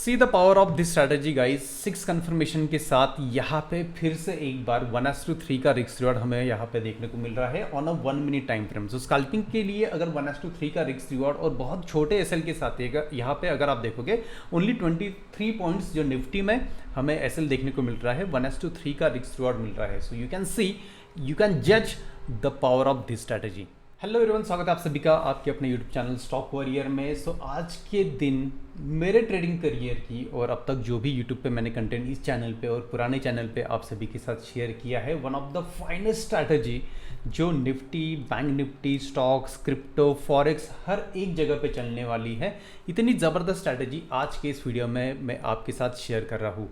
C the power of this strategy guys. 6 confirmation के साथ यहाँ पे फिर से एक बार 1:3 का रिस्क रिवॉर्ड हमें यहाँ पे देखने को मिल रहा है on a 1 minute time frame. So scalping के लिए अगर 1:3 का रिस्क रिवॉर्ड और बहुत छोटे एसएल के साथ यहाँ पे अगर आप देखोगे ओनली 23 पॉइंट्स जो निफ्टी में हमें एसएल देखने को मिल रहा है, 1:3 का रिस्क रिवॉर्ड मिल रहा है। So you can see, you can जज the power of this strategy. Hello everyone, स्वागत है आप सभी का आपके अपने यूट्यूब चैनल स्टॉक वॉरियर में। सो आज के दिन मेरे ट्रेडिंग करियर की और अब तक जो भी यूट्यूब पे मैंने कंटेंट इस चैनल पे और पुराने चैनल पे आप सभी के साथ शेयर किया है, one of the finest strategy जो Nifty, bank Nifty, stocks, crypto, forex हर एक जगह पे चलने वाली है। इतनी ज़बरदस्त स्ट्रैटेजी आज के इस वीडियो में मैं आपके साथ शेयर कर रहा हूँ।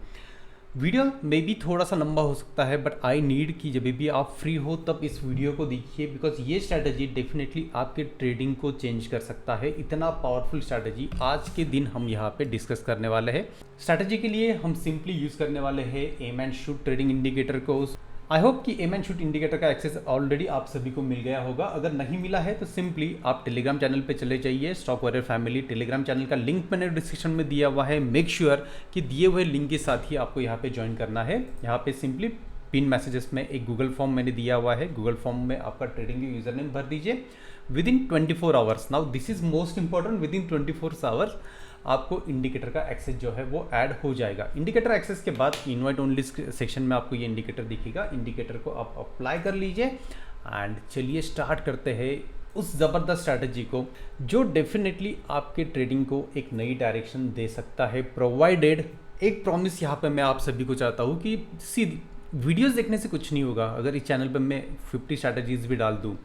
वीडियो में भी थोड़ा सा लंबा हो सकता है, बट आई नीड कि जब भी आप फ्री हो तब इस वीडियो को देखिए, बिकॉज ये स्ट्रैटेजी डेफिनेटली आपके ट्रेडिंग को चेंज कर सकता है। इतना पावरफुल स्ट्रैटेजी आज के दिन हम यहाँ पे डिस्कस करने वाले हैं। स्ट्रैटेजी के लिए हम सिंपली यूज़ करने वाले हैं M and shoot trading indicator को। आई होप कि एम एंड शूट इंडिकेटर का एक्सेस ऑलरेडी आप सभी को मिल गया होगा। अगर नहीं मिला है तो सिंपली आप टेलीग्राम चैनल पे चले जाइए। Stock warrior family Telegram channel का लिंक मैंने डिस्क्रिप्शन में दिया हुआ है। मेक श्योर कि दिए हुए लिंक के साथ ही आपको यहाँ पे ज्वाइन करना है। यहाँ पे सिंपली पिन मैसेजेस में एक गूगल फॉर्म मैंने दिया हुआ है। गूगल फॉर्म में आपका ट्रेडिंग यूजर नेम भर दीजिए with in 24 hours. Now this is most important, with in 24 hours आपको इंडिकेटर का एक्सेस जो है वो ऐड हो जाएगा। इंडिकेटर एक्सेस के बाद इनवाइट ओनली सेक्शन में आपको ये इंडिकेटर दिखेगा। इंडिकेटर को आप अप्लाई कर लीजिए एंड चलिए स्टार्ट करते हैं उस ज़बरदस्त स्ट्रैटेजी को जो डेफिनेटली आपके ट्रेडिंग को एक नई डायरेक्शन दे सकता है, प्रोवाइडेड एक प्रॉमिस यहाँ पे मैं आप सभी को चाहता हूँ कि सीधी वीडियोस देखने से कुछ नहीं होगा। अगर इस चैनल पे मैं 50 स्ट्रैटेजीज भी डाल दूँ,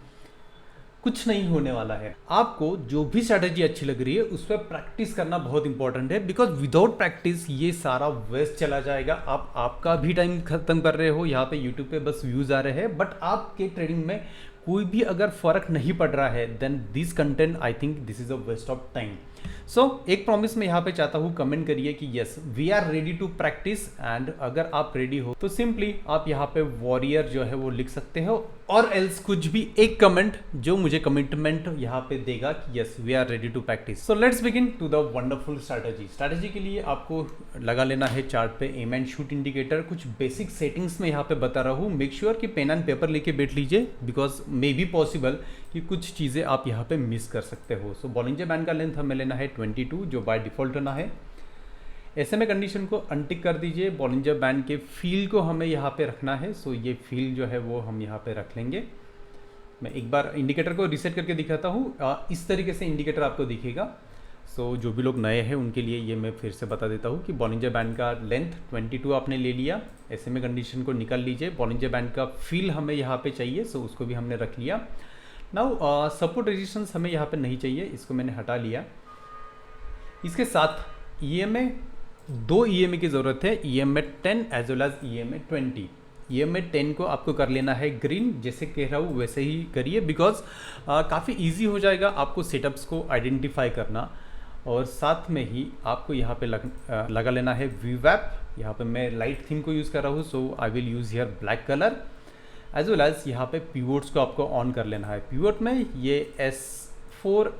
कुछ नहीं होने वाला है। आपको जो भी स्ट्रैटेजी अच्छी लग रही है उस पर प्रैक्टिस करना बहुत इंपॉर्टेंट है, बिकॉज विदाउट प्रैक्टिस ये सारा वेस्ट चला जाएगा। आप आपका भी टाइम खत्म कर रहे हो। यहाँ पे यूट्यूब पे बस व्यूज आ रहे हैं, बट आपके ट्रेडिंग में कोई भी अगर फर्क नहीं पड़ रहा है, then this content I think this is a waste of time. So एक प्रॉमिस मैं यहाँ पे चाहता हूँ, कमेंट करिए कि yes we are ready to practice. And अगर आप रेडी हो तो सिंपली आप यहाँ पे वॉरियर जो है वो लिख सकते हो, और एल्स कुछ भी एक कमेंट जो मुझे कमिटमेंट यहाँ पे देगा कि yes we are ready to practice. So let's begin to the wonderful strategy. Strategy के लिए आपको लगा लेना है चार्ट पे एम एंड शूट इंडिकेटर। कुछ बेसिक सेटिंग्स में यहाँ पे बता रहा हूँ। मेक श्योर कि पेन एंड पेपर लेके बैठ लीजिए, बिकॉज मे बी पॉसिबल कि कुछ चीज़ें आप यहाँ पे मिस कर सकते हो। सो बॉलिंजर बैंड का लेंथ हमें लेना है 22 जो बाय डिफॉल्ट होना है। SMA कंडीशन को अनटिक कर दीजिए। बॉलिंजर बैंड के फील को हमें यहाँ पे रखना है। सो ये फील जो है वो हम यहाँ पे रख लेंगे। मैं एक बार इंडिकेटर को रीसेट करके दिखाता हूँ। इस तरीके से इंडिकेटर आपको दिखेगा। सो जो भी लोग नए हैं उनके लिए ये मैं फिर से बता देता हूँ कि बॉलिंजर बैंड का लेंथ 22 आपने ले लिया। SMA कंडीशन को निकाल लीजिए। बॉलिंजर बैंड का फील हमें यहाँ पे चाहिए, सो उसको भी हमने रख लिया। नाउ सपोर्ट रेजिस्टेंस हमें यहाँ पे नहीं चाहिए, इसको मैंने हटा लिया। इसके साथ EMA, 2 EMA की ज़रूरत है, EMA 10 as well as EMA 20। EMA 10 को आपको कर लेना है ग्रीन, जैसे कह रहा हूँ वैसे ही करिए, बिकॉज काफ़ी इजी हो जाएगा आपको सेटअप्स को आइडेंटिफाई करना। और साथ में ही आपको यहाँ पे लगा लेना है VWAP। यहाँ पे मैं लाइट थीम को यूज़ कर रहा हूँ, so I will use here black colour. As well as यहाँ पे पिवोट्स को आपको ऑन कर लेना है। पिवोट में ये S4,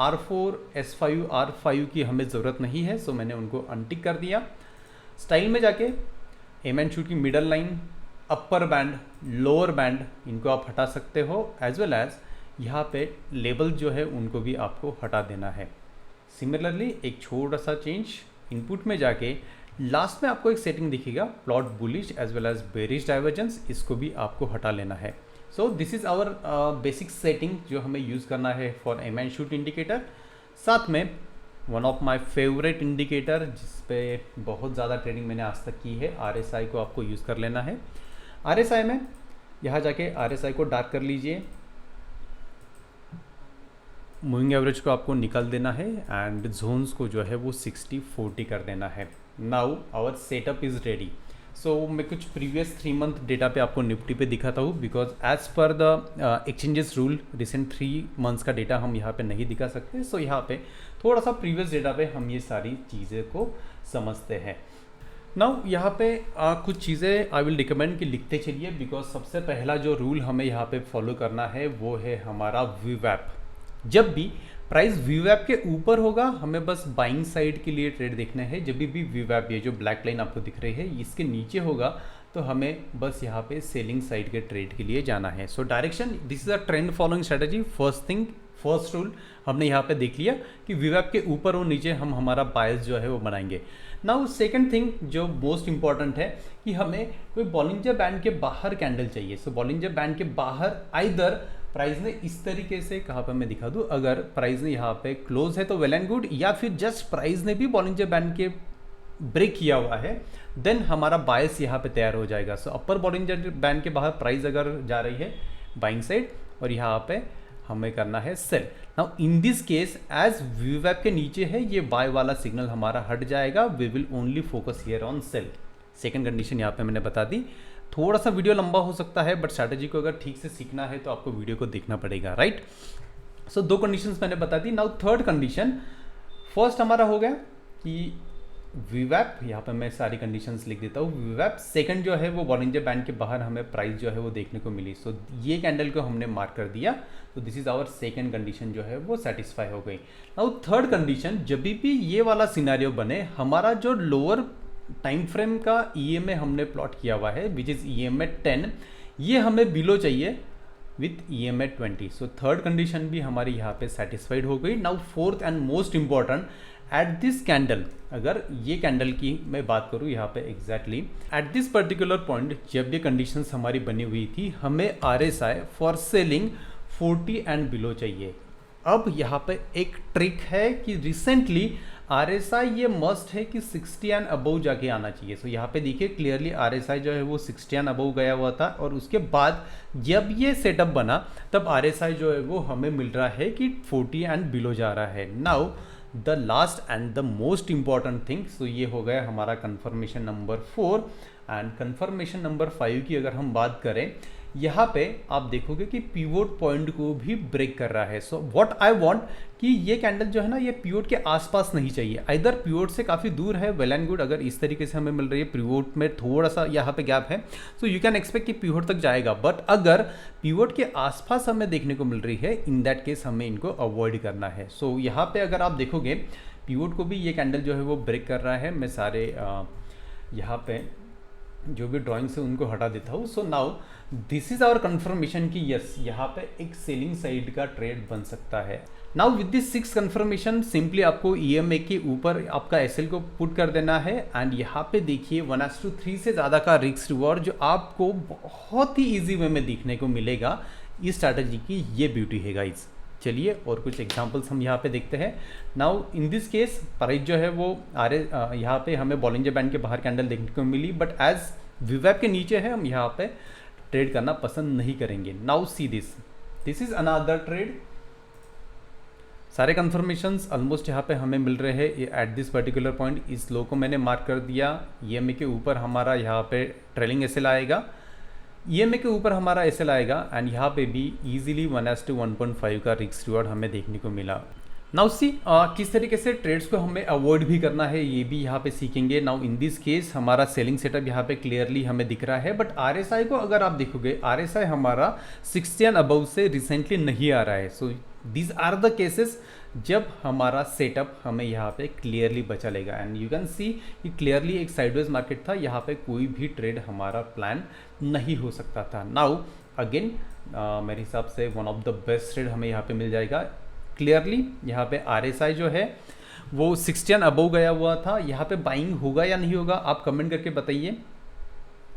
R4, S5, R5 की हमें ज़रूरत नहीं है, सो मैंने उनको अनटिक कर दिया। स्टाइल में जाके एम एंड शूट की middle line, upper band, lower band इनको आप हटा सकते हो। एज वेल एज यहाँ पे लेबल जो है उनको भी आपको हटा देना है। सिमिलरली एक छोटा सा चेंज इनपुट में जाके लास्ट में आपको एक सेटिंग दिखेगा, plot bullish as well as bearish divergence, इसको भी आपको हटा लेना है। So this is our basic setting जो हमें यूज़ करना है for M and shoot indicator. साथ में one of my favourite indicator जिस पे बहुत ज़्यादा ट्रेडिंग मैंने आज तक की है, RSI को आपको यूज़ कर लेना है। RSI में यहाँ जाके RSI को डार्क कर लीजिए। मूविंग एवरेज को आपको निकाल देना है एंड जोन्स को जो है वो 60-40 कर देना है। Now our setup is ready. So मैं कुछ प्रीवियस 3 मंथ डेटा पे आपको निफ्टी पे दिखाता हूँ, because as per the exchanges rule recent 3 months का डेटा हम यहाँ पे नहीं दिखा सकते। सो यहाँ पे थोड़ा सा प्रीवियस डेटा पे हम ये सारी चीज़ें को समझते हैं। नाउ यहाँ पे कुछ चीज़ें आई विल रिकमेंड कि लिखते चलिए, बिकॉज सबसे पहला जो रूल हमें यहाँ पे फॉलो करना है वो है हमारा VWAP। जब भी प्राइस वीवैप के ऊपर होगा, हमें बस बाइंग साइड के लिए ट्रेड देखना है। जब भी वीवैप, ये जो ब्लैक लाइन आपको दिख रही है, इसके नीचे होगा तो हमें बस यहाँ पे सेलिंग साइड के ट्रेड के लिए जाना है। So direction, this is a trend following strategy. First rule हमने यहाँ पे देख लिया कि वीवैप के ऊपर और नीचे हम हमारा बायस जो है वो बनाएंगे। नाउ सेकंड थिंग जो मोस्ट इंपॉर्टेंट है कि हमें कोई बॉलिंजर बैंड के बाहर कैंडल चाहिए। सो बॉलिंजर बैंड के बाहर आइदर प्राइस ने इस तरीके से, कहाँ पर मैं दिखा दूँ, अगर प्राइस ने यहाँ पे क्लोज है तो वेल एंड गुड, या फिर जस्ट प्राइस ने भी बॉलिंजर बैंड के ब्रेक किया हुआ है, देन हमारा बायस यहाँ पे तैयार हो जाएगा। सो अपर बॉलिंजर बैंड के बाहर प्राइस अगर जा रही है बाइंग साइड और यहाँ पे हमें करना है sell. Now in this case as वीवैप के नीचे है, ये बाय वाला सिग्नल हमारा हट जाएगा। We will only focus here on sell. Second condition यहाँ पे मैंने बता दी। थोड़ा सा वीडियो लंबा हो सकता है, बट स्ट्रैटेजी को अगर ठीक से सीखना है तो आपको वीडियो को देखना पड़ेगा, राइट। सो दो कंडीशंस मैंने बता दी। नाउ थर्ड कंडीशन, फर्स्ट हमारा हो गया कि वीवैप, यहाँ पे मैं सारी कंडीशंस लिख देता हूँ। वीवैप सेकंड जो है वो बॉलिंजर बैंड के बाहर हमें प्राइस जो है वो देखने को मिली। सो ये कैंडल को हमने मार्क कर दिया, तो this is our second condition जो है वो सेटिस्फाई हो गई। नाउ थर्ड कंडीशन, जब भी ये वाला सिनेरियो बने, हमारा जो लोअर टाइम फ्रेम का EMA हमने प्लॉट किया हुआ है विच इज EMA 10, ये हमें बिलो चाहिए with EMA 20। So third condition भी हमारी यहाँ पे सेटिस्फाइड हो गई। Now fourth and most important, at this candle, अगर ये कैंडल की मैं बात करूँ यहाँ पे exactly at this particular point, जब ये कंडीशंस हमारी बनी हुई थी, हमें RSI for selling 40 and below चाहिए। अब यहाँ पे एक ट्रिक है कि रिसेंटली RSI ये मस्ट है कि 60 एंड अबव जाके आना चाहिए। सो यहाँ पे देखिए क्लियरली RSI जो है वो 60 एंड अबव गया हुआ था, और उसके बाद जब ये सेटअप बना तब RSI जो है वो हमें मिल रहा है कि 40 एंड बिलो जा रहा है। Now the last and the most important thing, so ये हो गया हमारा confirmation number 4। And confirmation number 5 की अगर हम बात करें, यहाँ पे आप देखोगे कि पिवोट पॉइंट को भी ब्रेक कर रहा है। सो व्हाट आई वांट कि ये कैंडल जो है ना, ये पिवोट के आसपास नहीं चाहिए, इधर पिवोट से काफ़ी दूर है, वेल एंड गुड। अगर इस तरीके से हमें मिल रही है, पिवोट में थोड़ा सा यहाँ पे गैप है, सो यू कैन एक्सपेक्ट कि पिवोट तक जाएगा। बट अगर पिवोट के आसपास हमें देखने को मिल रही है, इन दैट केस हमें इनको अवॉइड करना है। सो यहाँ पे अगर आप देखोगे पिवोट को भी ये कैंडल जो है वो ब्रेक कर रहा है। मैं सारे यहाँ पे जो भी ड्राइंग्स है उनको हटा देता हूँ। So now this is our confirmation कि यस, यहाँ पे एक सेलिंग साइड का ट्रेड बन सकता है। Now with this 6 confirmation, simply आपको EMA के ऊपर आपका SL को पुट कर देना है। एंड यहाँ पे देखिए 1:3 से ज़्यादा का रिस्क रिवॉर्ड जो आपको बहुत ही ईजी वे में देखने को मिलेगा। इस स्ट्रैटेजी की ये ब्यूटी है गाइज। चलिए और कुछ एग्जांपल्स हम यहाँ पे देखते हैं। Now in this case price जो है वो यहाँ पे हमें बॉलिंजर बैंड के बाहर कैंडल देखने को मिली, बट एज वीवैप के नीचे है, हम यहाँ पे ट्रेड करना पसंद नहीं करेंगे। Now see this is another trade. सारे कंफर्मेशंस ऑलमोस्ट यहाँ पे हमें मिल रहे हैं एट दिस पर्टिकुलर पॉइंट। इस लो को मैंने मार्क कर दिया। EMA के ऊपर हमारा यहाँ पे ट्रेलिंग SL आएगा, EMA के ऊपर हमारा SL आएगा, एंड यहाँ पे भी इजीली 1:1.5 का रिस्क रिवॉर्ड हमें देखने को मिला। नाउ सी किस तरीके से ट्रेड्स को हमें अवॉइड भी करना है, ये भी यहाँ पे सीखेंगे। नाउ इन दिस केस हमारा सेलिंग सेटअप यहाँ पे क्लियरली हमें दिख रहा है, बट RSI को अगर आप देखोगे, RSI हमारा 60 एंड अबव से रिसेंटली नहीं आ रहा है। So these are the cases जब हमारा सेटअप हमें यहाँ पे क्लियरली बचा लेगा। एंड यू कैन सी कि क्लियरली एक साइडवेज मार्केट था, यहाँ पे कोई भी ट्रेड हमारा प्लान नहीं हो सकता था। नाउ अगेन मेरे हिसाब से one of the best trade हमें यहाँ पे मिल जाएगा। क्लियरली यहाँ पे RSI जो है वो 60 एंड अबव गया हुआ था। यहाँ पे बाइंग होगा या नहीं होगा, आप कमेंट करके बताइए।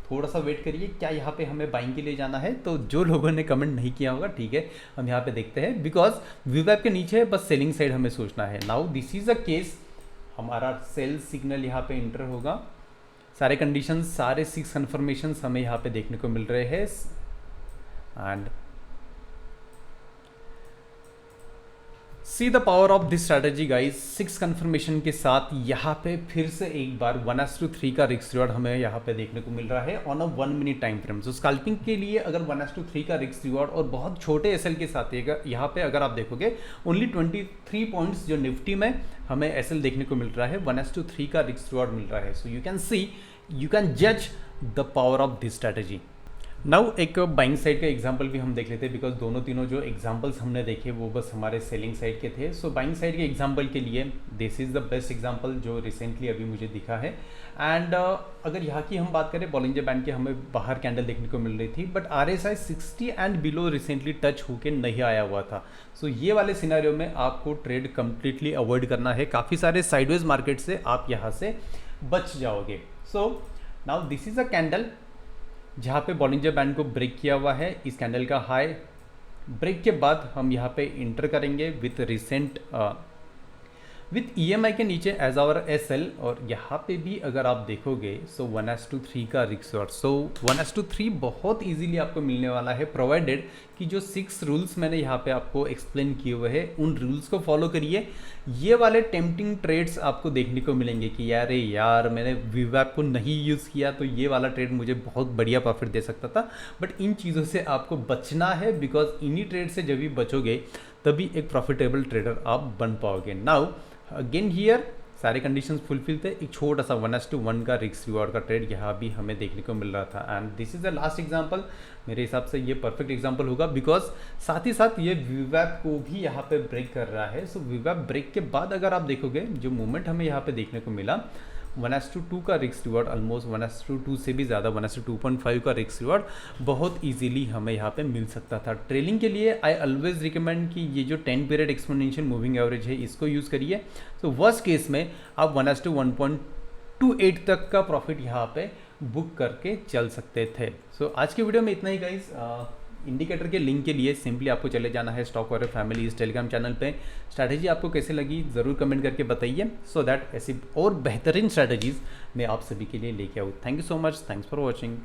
थोड़ा सा वेट करिए, क्या यहाँ पे हमें बाइंग के लिए जाना है? तो जो लोगों ने कमेंट नहीं किया होगा, ठीक है, हम यहाँ पे देखते हैं। बिकॉज वीवैप के नीचे है, बस सेलिंग साइड हमें सोचना है। Now this is a case, हमारा सेल सिग्नल यहाँ पे इंटर होगा। सारे कंडीशंस, सारे 6 कन्फर्मेशंस हमें यहाँ पे देखने को मिल रहे हैं। And see the power of this strategy guys. 6 confirmation के साथ यहाँ पे फिर से एक बार 1:3 का रिस्क रिवॉर्ड हमें यहाँ पे देखने को मिल रहा है on a 1 minute time frame. तो स्कैल्पिंग के लिए अगर 1:3 का रिस्क रिवॉर्ड और बहुत छोटे SL के साथ यहाँ पे अगर आप देखोगे ओनली 23 पॉइंट्स जो निफ्टी में हमें SL देखने को मिल रहा है, 1:3 का रिस्क रिवॉर्ड मिल रहा है। So you can see, you can जज the power of this strategy. Now एक बाइंग साइड का एग्जांपल भी हम देख लेते हैं, बिकॉज दोनों तीनों जो एग्जांपल्स हमने देखे वो बस हमारे सेलिंग साइड के थे। सो बाइंग साइड के एग्जांपल के लिए this is the best example जो रिसेंटली अभी मुझे दिखा है। एंड अगर यहाँ की हम बात करें बॉलिंजर बैंड की, हमें बाहर कैंडल देखने को मिल रही थी, but RSI 60 and below recently touch होके नहीं आया हुआ था। सो ये वाले सिनेरियो में आपको ट्रेड कम्प्लीटली अवॉइड करना है, काफ़ी सारे साइडवेज मार्केट से आप यहाँ से बच जाओगे। सो now this is a candle जहाँ पे बॉलिंजर बैंड को ब्रेक किया हुआ है। इस कैंडल का हाई ब्रेक के बाद हम यहाँ पे इंटर करेंगे विथ रिसेंट विथ EMI के नीचे एज आवर SL। और यहाँ पे भी अगर आप देखोगे सो 1:3 का रिस्क रिवॉर्ड। सो 1:3 बहुत इजीली आपको मिलने वाला है, प्रोवाइडेड कि जो 6 रूल्स मैंने यहाँ पे आपको एक्सप्लेन किए हुए हैं उन रूल्स को फॉलो करिए। ये वाले टेम्पटिंग ट्रेड्स आपको देखने को मिलेंगे कि यार मैंने VWAP को नहीं यूज़ किया तो ये वाला ट्रेड मुझे बहुत बढ़िया प्रॉफिट दे सकता था, बट इन चीज़ों से आपको बचना है, बिकॉज इन्हीं ट्रेड से जब भी बचोगे तभी एक प्रॉफिटेबल ट्रेडर आप बन पाओगे। नाउ अगेन हियर सारे कंडीशंस फुलफिल थे, एक छोटा सा 1:1 का रिस्क रिवॉर्ड का ट्रेड यहाँ भी हमें देखने को मिल रहा था। And this is the last example. मेरे हिसाब से ये परफेक्ट एग्जांपल होगा, बिकॉज साथ ही साथ ये VWAP को भी यहाँ पे ब्रेक कर रहा है। सो VWAP ब्रेक के बाद अगर आप देखोगे जो मूवमेंट हमें यहाँ पे देखने को मिला, 1:2 का रिस्क रिवॉर्ड, ऑलमोस्ट 1:2 से भी ज़्यादा 1:2.5 का रिस्क रिवॉर्ड बहुत इजीली हमें यहाँ पे मिल सकता था। ट्रेलिंग के लिए आई ऑलवेज रिकमेंड कि ये जो 10 पीरियड एक्सपोनेंशियल मूविंग एवरेज है इसको यूज़ करिए। तो वर्स्ट केस में आप 1:1.28 तक का प्रॉफिट यहाँ पे बुक करके चल सकते थे। सो आज के वीडियो में इतना ही गाइस। इंडिकेटर के लिंक के लिए सिंपली आपको चले जाना है स्टॉक वॉरियर फैमिली इस टेलीग्राम चैनल पे। स्ट्रैटेजी आपको कैसे लगी ज़रूर कमेंट करके बताइए, सो दैट ऐसी और बेहतरीन स्ट्रैटेजीज़ मैं आप सभी के लिए लेके आऊँ। Thank you so much, thanks for watching.